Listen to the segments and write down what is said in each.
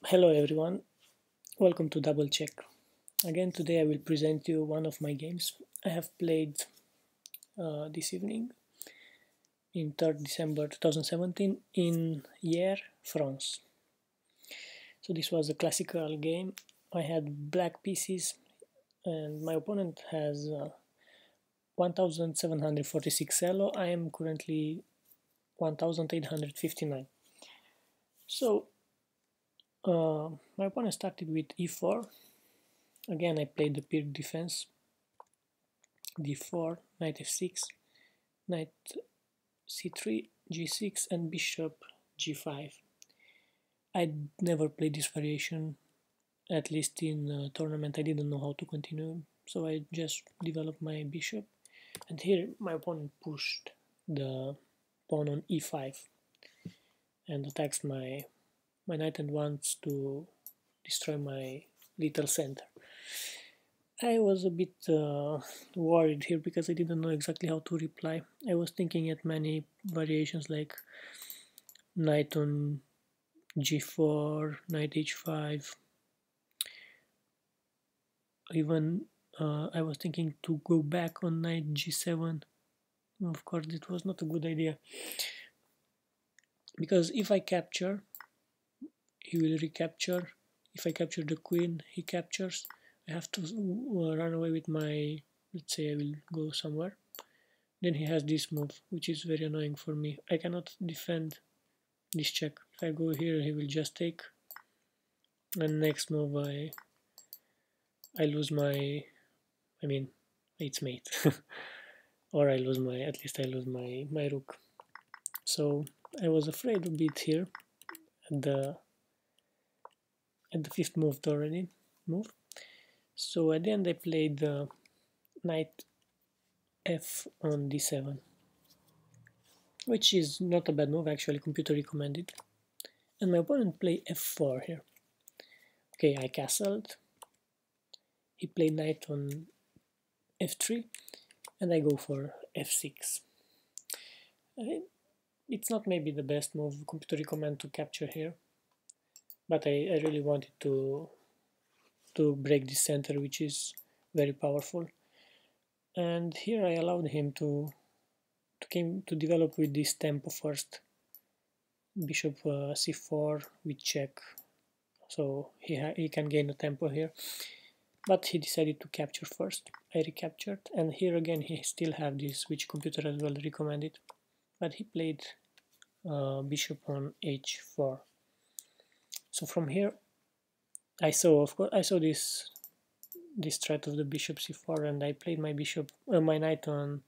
Hello everyone, welcome to Double Check. Again today I will present you one of my games I have played this evening in 3rd December 2017 in Hyeres, France. So this was a classical game. I had black pieces and my opponent has 1746 elo. I am currently 1859. So my opponent started with e4. Again I played the Pirc Defence, d4, knight f6, knight c3, g6 and bishop g5. I never played this variation, at least in a tournament. I didn't know how to continue, so I just developed my bishop, and here my opponent pushed the pawn on e5 and attacks my knight and wants to destroy my little center. I was a bit worried here because I didn't know exactly how to reply. I was thinking at many variations like knight on g4, knight h5, even I was thinking to go back on knight g7. Of course it was not a good idea, because if I capture, he will recapture. If I capture the queen, he captures. I have to run away with my, let's say I will go somewhere. Then he has this move, which is very annoying for me. I cannot defend this check. If I go here, he will just take, and next move I lose my, I mean, it's mate. Or I lose my, at least I lose my rook. So I was afraid a bit here at the fifth move already move. So at the end I played knight f on d7, which is not a bad move, actually computer recommended. And my opponent played f4 here. Okay, I castled. He played knight on f3 and I go for f6. It's not maybe the best move computer recommend to capture here, but I really wanted to break this center, which is very powerful. And here I allowed him to develop with this tempo first. Bishop c4 with check, so he can gain a tempo here. But he decided to capture first. I recaptured, and here again he still have this, which computer as well recommended. But he played bishop on h4. So from here, I saw, of course, I saw this threat of the bishop c4, and I played my knight on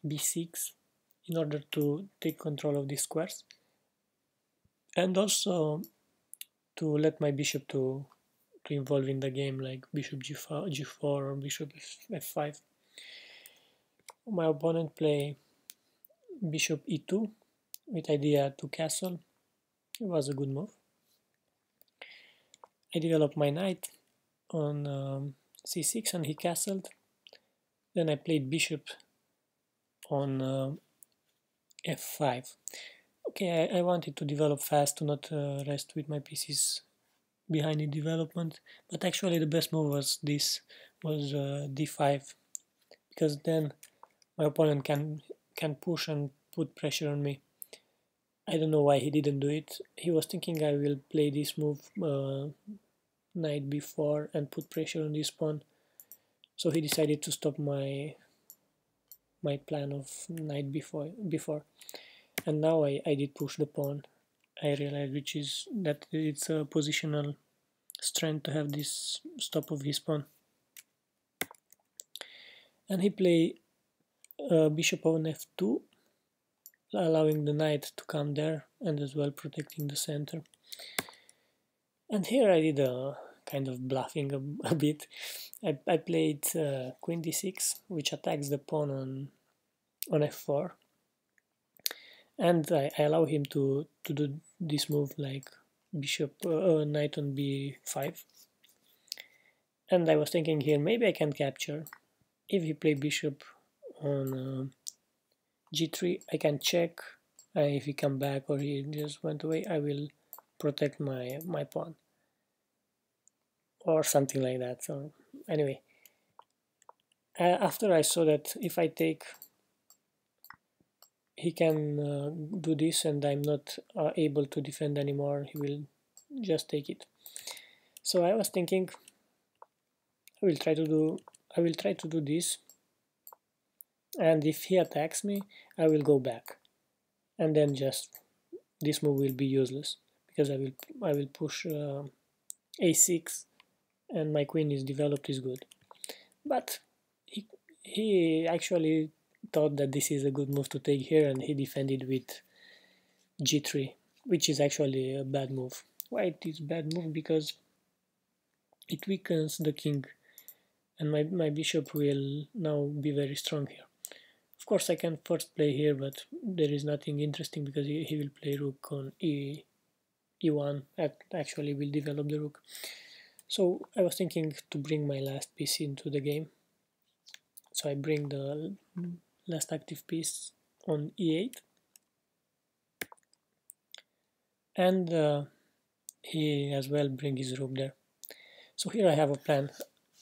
b6 in order to take control of these squares, and also to let my bishop to involve in the game, like bishop g4 or bishop f5. My opponent play bishop e2 with idea to castle. It was a good move. I developed my knight on c6 and he castled. Then I played bishop on f5. Okay, I wanted to develop fast, to not rest with my pieces behind in development, but actually the best move was this, was d5, because then my opponent can push and put pressure on me. I don't know why he didn't do it. He was thinking I will play this move knight b4 and put pressure on this pawn, so he decided to stop my plan of knight before. And now I did push the pawn. I realized that it's a positional strength to have this stop of his pawn. And he played bishop on f2, allowing the knight to come there and as well protecting the center. And here I did a kind of bluffing a bit. I played queen d6, which attacks the pawn on f4, and I allow him to do this move like bishop knight on b5. And I was thinking here maybe I can capture. If he play bishop on g3, I can check. If he come back or he just went away, I will protect my pawn. or something like that. So anyway, after I saw that if I take, he can do this and I'm not able to defend anymore, he will just take it. So I was thinking I will try to do this, and if he attacks me I will go back, and then just this move will be useless because I will push a6 and my queen is developed, is good. But he actually thought that this is a good move to take here, and he defended with g3, which is actually a bad move. Why it is bad move? Because it weakens the king, and my bishop will now be very strong here. Of course I can first play here, but there is nothing interesting because he will play rook on e1, actually will develop the rook. So I was thinking to bring my last piece into the game. So I bring the last active piece on e8, and he as well bring his rook there. So here I have a plan.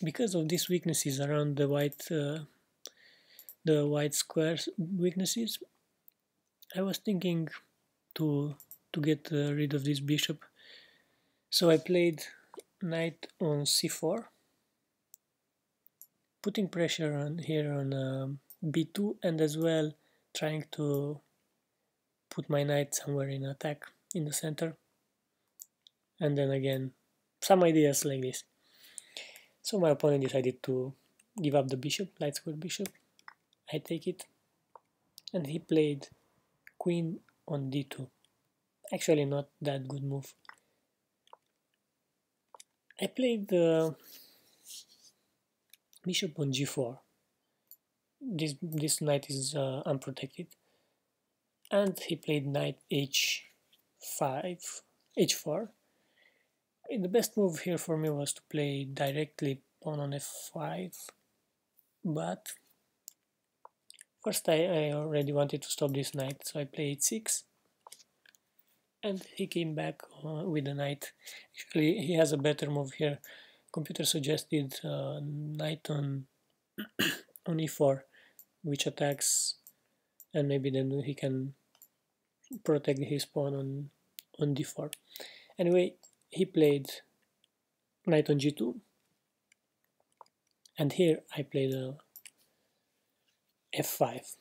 Because of these weaknesses around the white squares weaknesses, I was thinking to get rid of this bishop. So I played knight on c4, putting pressure on here on b2, and as well trying to put my knight somewhere in attack in the center, and then again some ideas like this. So my opponent decided to give up the bishop, light square bishop. I take it, and he played queen on d2. Actually not that good move. I played the bishop on g4. This knight is unprotected, and he played knight h5, h4. The best move here for me was to play directly pawn on f5, but first I already wanted to stop this knight, so I played h6, and he came back with the knight. Actually, he has a better move here. Computer suggested knight on on e4, which attacks, and maybe then he can protect his pawn on d4. Anyway, he played knight on g2, and here I played f5.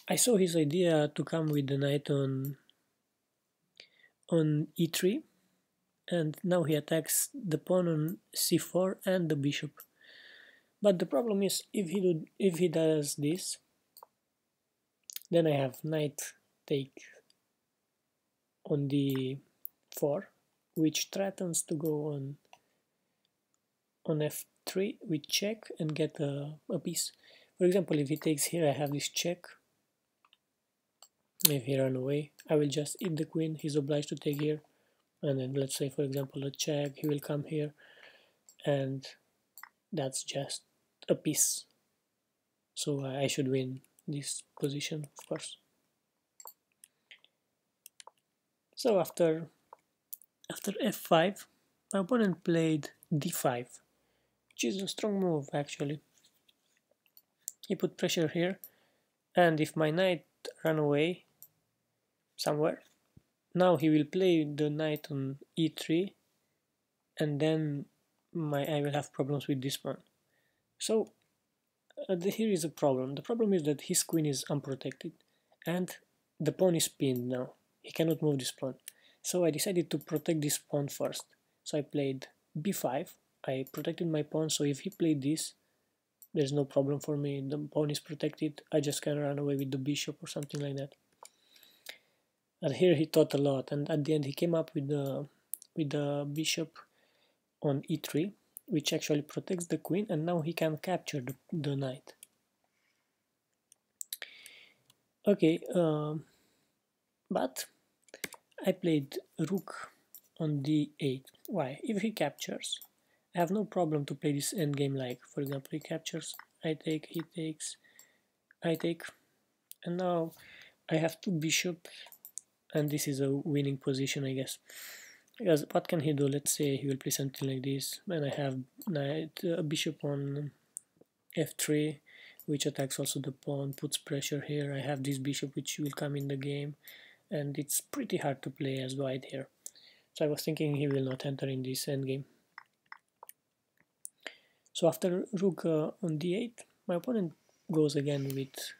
I saw his idea to come with the knight on e3, and now he attacks the pawn on c4 and the bishop. But the problem is, if he does this, then I have knight take on d4, which threatens to go on f3 with check and get a piece. For example, if he takes here, I have this check. If he run away, I will just eat the queen. He's obliged to take here, and then let's say, for example, a check, he will come here, and that's just a piece. So I should win this position, of course. So after f5, my opponent played d5, which is a strong move actually. He put pressure here, and if my knight ran away somewhere, now he will play the knight on e3, and then I will have problems with this pawn. So here is a problem. The problem is that his queen is unprotected, and the pawn is pinned now. He cannot move this pawn. So I decided to protect this pawn first. So I played b5. I protected my pawn, so if he played this, there's no problem for me. The pawn is protected. I just can run away with the bishop or something like that. And here he thought a lot, and at the end he came up with the bishop on e3, which actually protects the queen, and now he can capture the knight. Okay, but I played rook on d8. Why? If he captures, I have no problem to play this endgame, like, for example, he captures, I take, he takes, I take, and now I have two bishops, and this is a winning position, I guess. Because what can he do? Let's say he will play something like this, and I have bishop on f3, which attacks also the pawn, puts pressure here. I have this bishop which will come in the game, and it's pretty hard to play as white here. So I was thinking he will not enter in this endgame. So after rook on d8, my opponent goes again with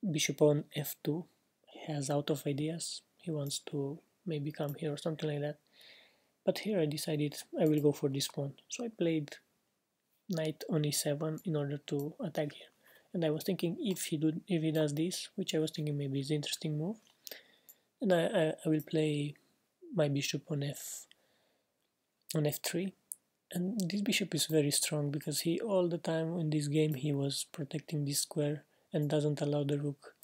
bishop on f2. He has out of ideas. He wants to maybe come here or something like that. But here I decided I will go for this pawn. So I played knight on e7 in order to attack here. And I was thinking if he does this, which I was thinking maybe is an interesting move, and I will play my bishop on f3. And this bishop is very strong because he all the time in this game he was protecting this square and doesn't allow the rook,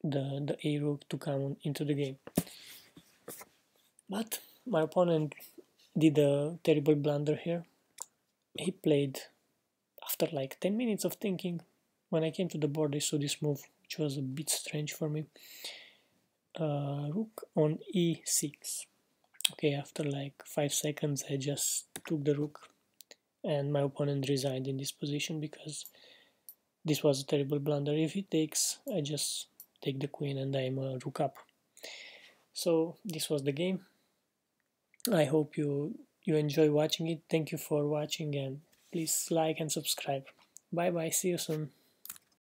the a rook, to come into the game. But my opponent did a terrible blunder here. He played, after like 10 minutes of thinking, when I came to the board I saw this move which was a bit strange for me. Rook on e6. Okay, after like 5 seconds I just took the rook and my opponent resigned in this position because this was a terrible blunder. If he takes, I just take the queen and I'm a rook up. So this was the game. I hope you enjoy watching it. Thank you for watching and please like and subscribe. Bye bye, see you soon.